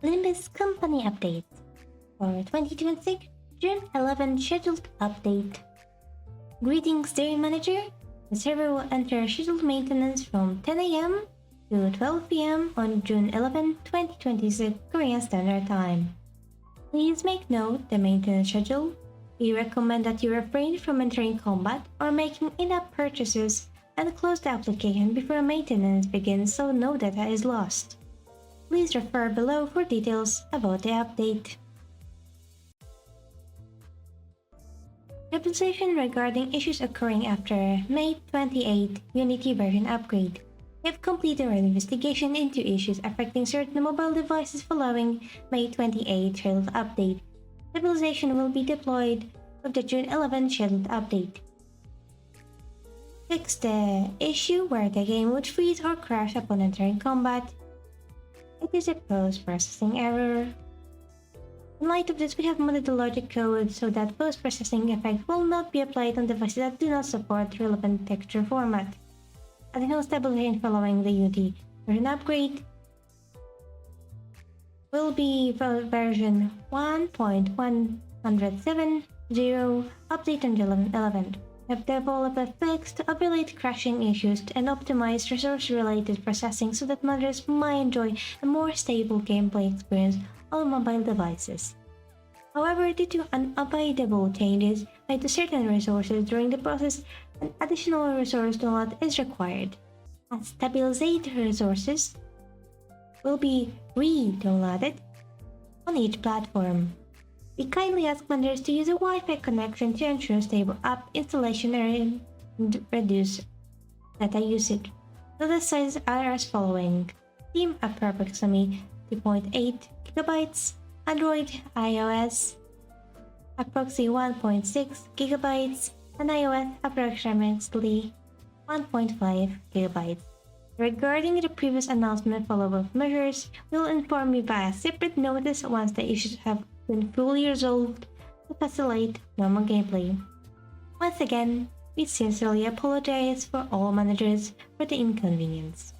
Limbus Company update for 2026 June 11 scheduled update. Greetings, Dairy Manager. The server will enter scheduled maintenance from 10 a.m. to 12 p.m. on June 11, 2026 Korean Standard Time. Please make note the maintenance schedule. We recommend that you refrain from entering combat or making in-app purchases and close the application before maintenance begins so no data is lost. Please refer below for details about the update. Realization regarding issues occurring after May 28 Unity version upgrade. We have completed our investigation into issues affecting certain mobile devices following May 28 scheduled update. Stabilization will be deployed with the June 11 scheduled update. Fix the issue where the game would freeze or crash upon entering combat. It is a post-processing error. In light of this, we have modded the logic code so that post-processing effect will not be applied on devices that do not support relevant texture format. Additional stabilization following the Unity version upgrade will be version 1.107.0 update on June 11. We have developed a fix to overlay crashing issues and optimize resource-related processing so that modders might enjoy a more stable gameplay experience on mobile devices. However, due to unavoidable changes made to certain resources during the process, an additional resource download is required. As stabilized resources will be re-downloaded on each platform. We kindly ask vendors to use a Wi-Fi connection to ensure stable app installation and reduce data usage. So the sizes are as following: Steam approximately 2.8 GB, Android iOS approximately 1.6 GB, and iOS approximately 1.5 GB. Regarding the previous announcement follow-up measures, we'll inform you via separate notice once the issues have been fully resolved to facilitate normal gameplay. Once again, we sincerely apologize for all managers for the inconvenience.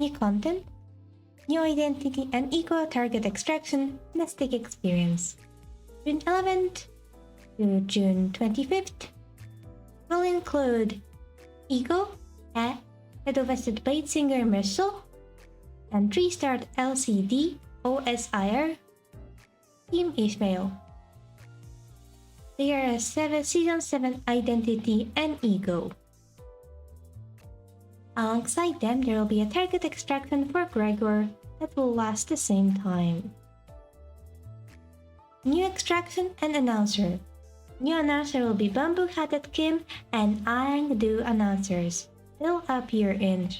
New content, new identity and ego target extraction nesting experience. June 11th to June 25th will include Ego, Head of Vested Blade Singer Merceau, and 3-star LCD OSIR Team Ishmael. They are a Season 7 identity and ego. Alongside them, there will be a target extraction for Gregor that will last the same time. New extraction and announcer. New announcer will be Bamboo Hatted Kim and Aang Do announcers. They'll appear in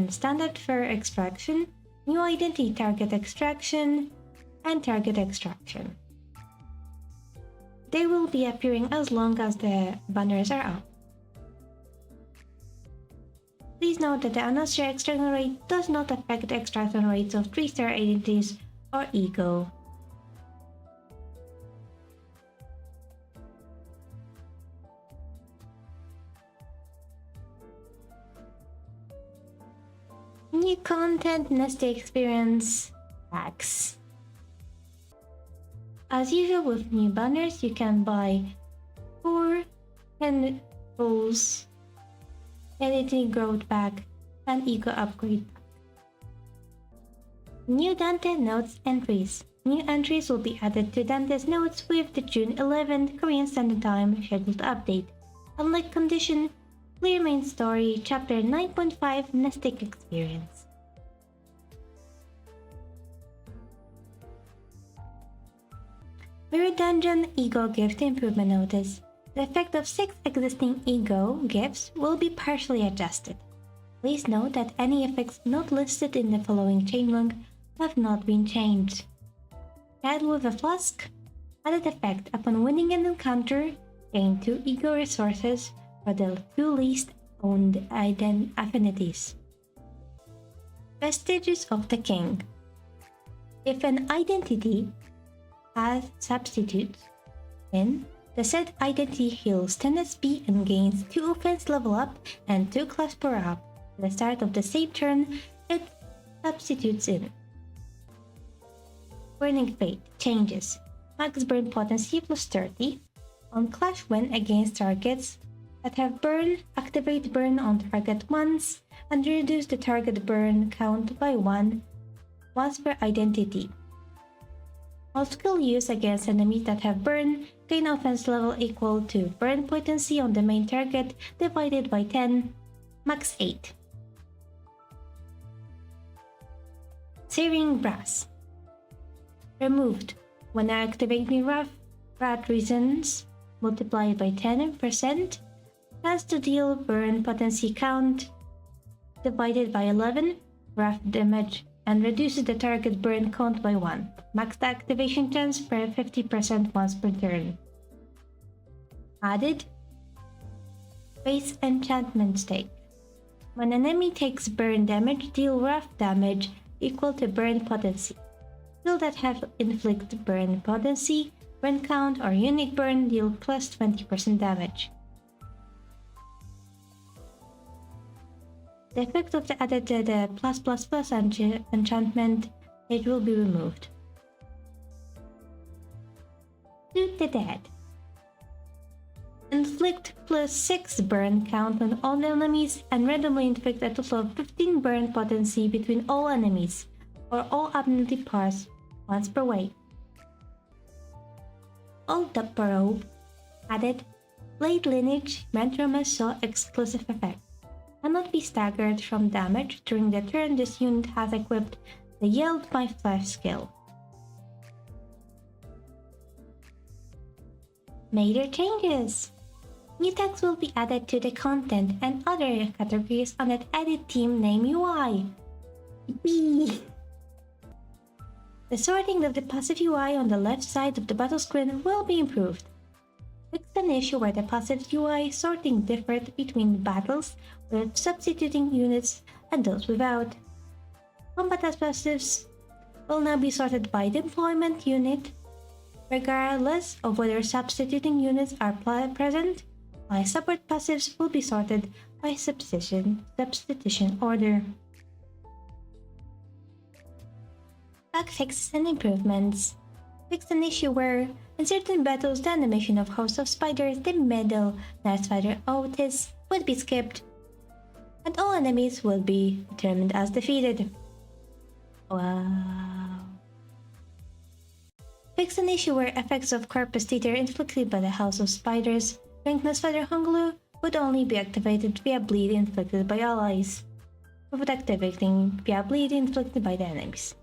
standard fur extraction, new identity target extraction, and target extraction. They will be appearing as long as the banners are up. Please note that the announcer extraction rate does not affect the extraction rates of 3-star identities or ego. New content nesting experience packs. As usual with new banners, you can buy 4 handfuls, editing growth pack, and ego upgrade pack. New Dante Notes entries. New entries will be added to Dante's Notes with the June 11th Korean Standard Time scheduled update. Unlike condition, clear main story, chapter 9.5 nesting experience. Mirror Dungeon Ego Gift Improvement Notice. The effect of 6 existing ego gifts will be partially adjusted. Please note that any effects not listed in the following chainlink have not been changed. Guide with a Flask. Added effect upon winning an encounter, gain 2 ego resources for the 2 least owned affinities. Vestiges of the King. If an identity has substitutes in The set identity heals 10 SP and gains 2 offense level up and 2 class power up. At the start of the same turn, it substitutes in. Burning Fate changes. Max burn potency plus 30. On clash win against targets that have burn, activate burn on target once and reduce the target burn count by 1 once per identity. All skill use against enemies that have burn gain offense level equal to burn potency on the main target divided by 10, max 8. Searing Brass removed. When activating Rat Reasons, multiplied by 10%, has to deal burn potency count divided by 11, rough damage, and reduces the target burn count by 1. Max the activation chance per 50% once per turn. Added Base Enchantment Stake. When an enemy takes burn damage, deal rough damage equal to burn potency. Skills that have inflict burn potency, burn count, or unique burn deal plus 20% damage. The effect of the added enchantment, it will be removed. Shoot the Dead. Inflict plus 6 burn count on all enemies and randomly inflict a total of 15 burn potency between all enemies or all ability parts once per wave. Old Probe added Blade Lineage Mantra Saw exclusive effect. Cannot be staggered from damage during the turn this unit has equipped the Yield My Flesh skill. Major changes! New text will be added to the content and other categories on the Edit Team Name UI. Yippee! The sorting of the passive UI on the left side of the battle screen will be improved. Fixed an issue where the passive UI sorting differed between battles with substituting units and those without. Combat passives will now be sorted by deployment unit, regardless of whether substituting units are present, while support passives will be sorted by substitution order. Bug fixes and improvements. Fixed an issue where, in certain battles, the animation of Host of Spiders, the Middle Night Spider Otis, would be skipped, and all enemies will be determined as defeated. Wow. Fixed an issue where effects of Corpus Theater inflicted by the House of Spiders, Strength Spider Hunglu, would only be activated via bleed inflicted by allies, without activating via bleed inflicted by the enemies.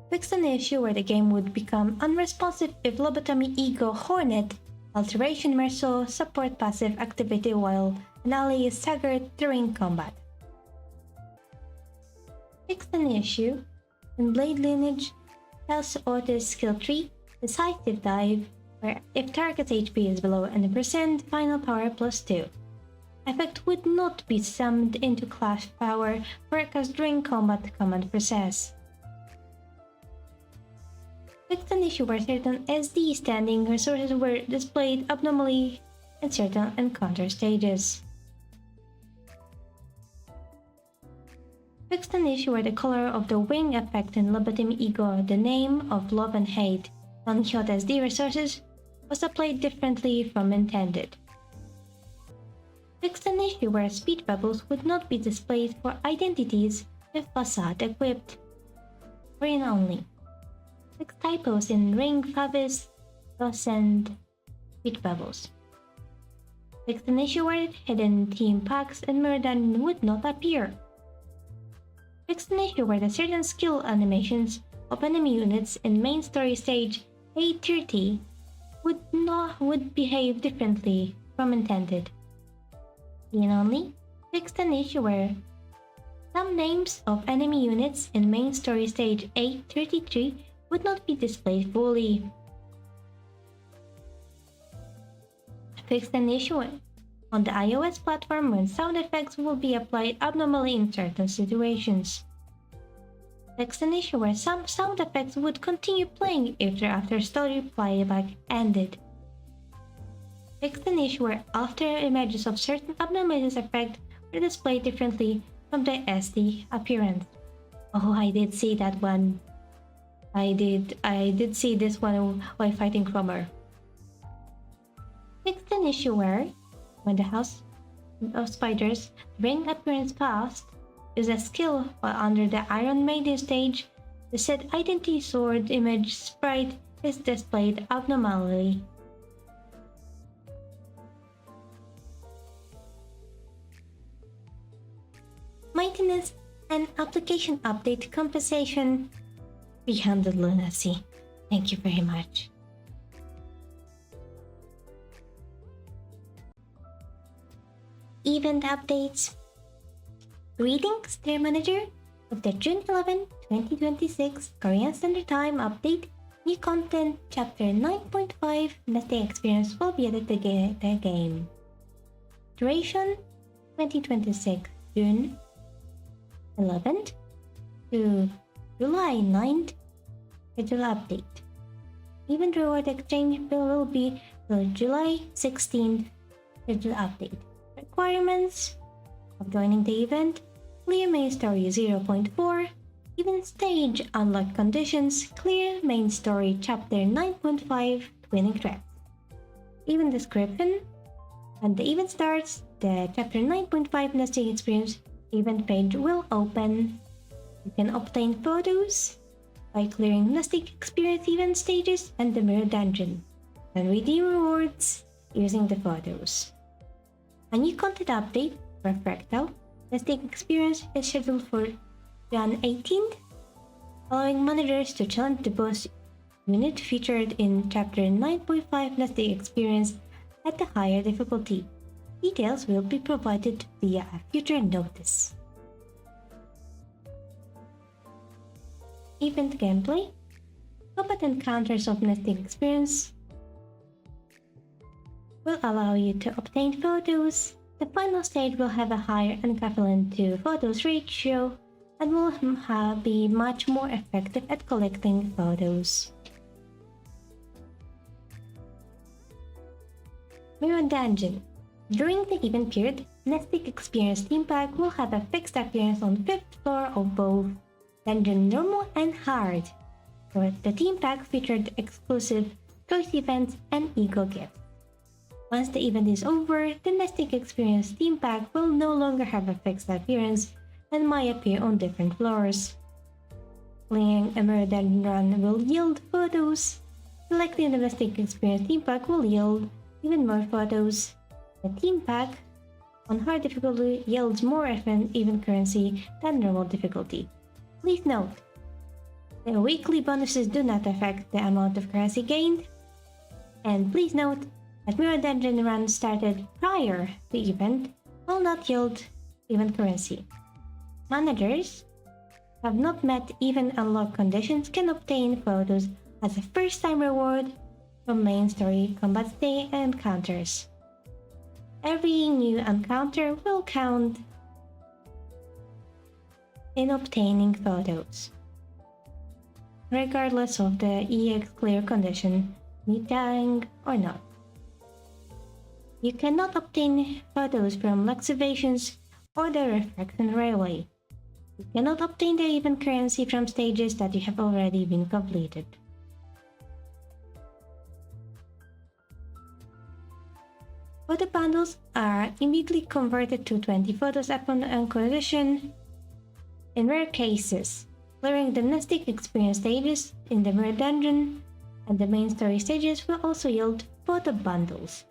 Fixed an issue where the game would become unresponsive if Lobotomy Ego Hornet, Alteration Merceau support passive activated while an ally is staggered during combat. Fixed an issue in Blade Lineage House Otis skill tree, Decisive Dive, where if target's HP is below 20%, final power plus 2. Effect would not be summoned into clash power whereas during combat command process. Fixed an issue where certain SD standing resources were displayed abnormally in certain encounter stages. Fixed an issue where the color of the wing effect in Lobotomy Ego, the name of Love and Hate, Don Quixote SD resources, was applied differently from intended. Fixed an issue where speed bubbles would not be displayed for identities with facade equipped. Green only. Fixed typos in Ring, Favis, Loss, and speed bubbles. Fixed an issue where hidden team packs and Murdan would not appear. Fixed an issue where the certain skill animations of enemy units in main story stage 830 would behave differently from intended. Green only. Fixed an issue where some names of enemy units in main story stage 833 would not be displayed fully. Fixed an issue on the iOS platform when sound effects will be applied abnormally in certain situations. Fixed an issue where some sound effects would continue playing if their after story playback ended. Fixed an issue where after images of certain abnormalities effect were displayed differently from the SD appearance. Oh, I did see that one. I did see this one while fighting Cromer. Fixed an issue where, when the House of Spiders ring appearance passed, is a skill while under the Iron Maiden stage, the said identity sword image sprite is displayed abnormally. Maintenance and application update compensation. 300 lunacy. Thank you very much. Event updates. Greetings, dear manager. With the June 11, 2026 Korean Standard Time update, new content Chapter 9.5 Nesting Experience will be added to the game. Duration 2026 June 11th to July 9th. Schedule update. Event reward exchange bill will be till July 16th. Schedule update. Requirements of joining the event: clear main story 0.4, event stage unlock conditions, clear main story chapter 9.5 twinning threads. Event description: when the event starts, the chapter 9.5 nesting experience event page will open. You can obtain photos by clearing nesting experience event stages and the mirror dungeon, and redeem rewards using the photos. A new content update for Fractal nesting experience is scheduled for Jan 18th, allowing managers to challenge the boss unit featured in Chapter 9.5 nesting experience at a higher difficulty. Details will be provided via a future notice. Event gameplay. Combat encounters of nesting experience will allow you to obtain photos. The final stage will have a higher equivalent to photos ratio and will be much more effective at collecting photos. Mirror Dungeon. During the event period, Nesting Experience Theme Pack will have a fixed appearance on the 5th floor of both Dungeon Normal and Hard. The theme pack featured exclusive choice events and ego gifts. Once the event is over, the Nesting Experience theme pack will no longer have a fixed appearance and might appear on different floors. Playing a Mirror Dungeon run will yield photos. Selecting the Nesting Experience theme pack will yield even more photos. The theme pack on hard difficulty yields more even currency than normal difficulty. Please note, the weekly bonuses do not affect the amount of currency gained. And please note that Mirror Dungeon runs started prior to the event will not yield even currency. Managers who have not met even unlock conditions can obtain photos as a first-time reward from main story combat day encounters. Every new encounter will count in obtaining photos, regardless of the EX clear condition, meeting or not. You cannot obtain photos from Luxevations or the Refraction Railway. You cannot obtain the even currency from stages that you have already been completed. Photo bundles are immediately converted to 20 photos upon acquisition. In rare cases, clearing the Nesting Experience stages in the Mirror Dungeon and the main story stages will also yield photo bundles.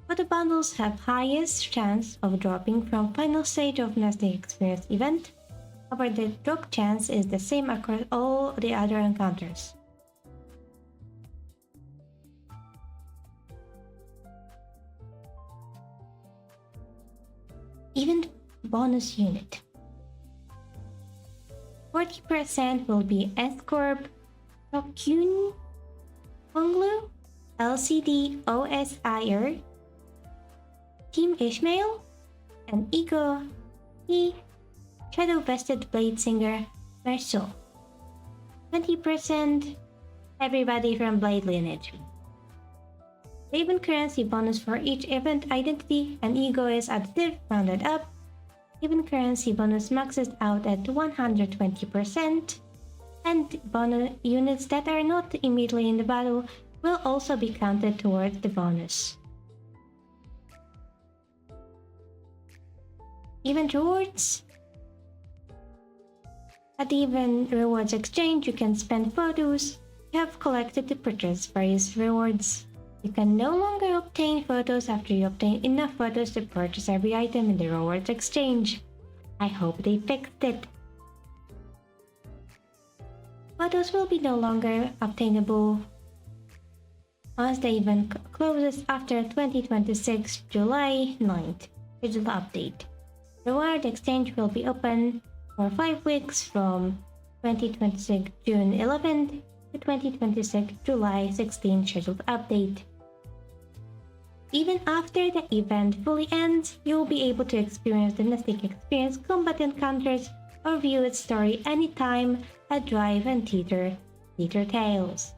Photo bundles have highest chance of dropping from final stage of Nesting Experience event. However, the drop chance is the same across all the other encounters. Event bonus unit. 40% will be S-Corp, Rokyun, Honglu, LCD OSIR, Team Ishmael, and Ego, E, Shadow Vested Blade Singer, Merso. 20% everybody from Blade Lineage. The event currency bonus for each event identity and ego is additive, rounded up. Event currency bonus maxes out at 120%, and bonus units that are not immediately in the battle will also be counted towards the bonus. Event rewards. At the event rewards exchange, you can spend photos you have collected to purchase various rewards. You can no longer obtain photos after you obtain enough photos to purchase every item in the rewards exchange. I hope they fixed it. Photos will be no longer obtainable as the event closes after 2026 July 9th. Digital update. Reward exchange will be open for 5 weeks from 2026 June 11th to 2026 July 16th scheduled update. Even after the event fully ends, you will be able to experience the Mystic Experience combat encounters or view its story anytime at Drive and Teeter Tales.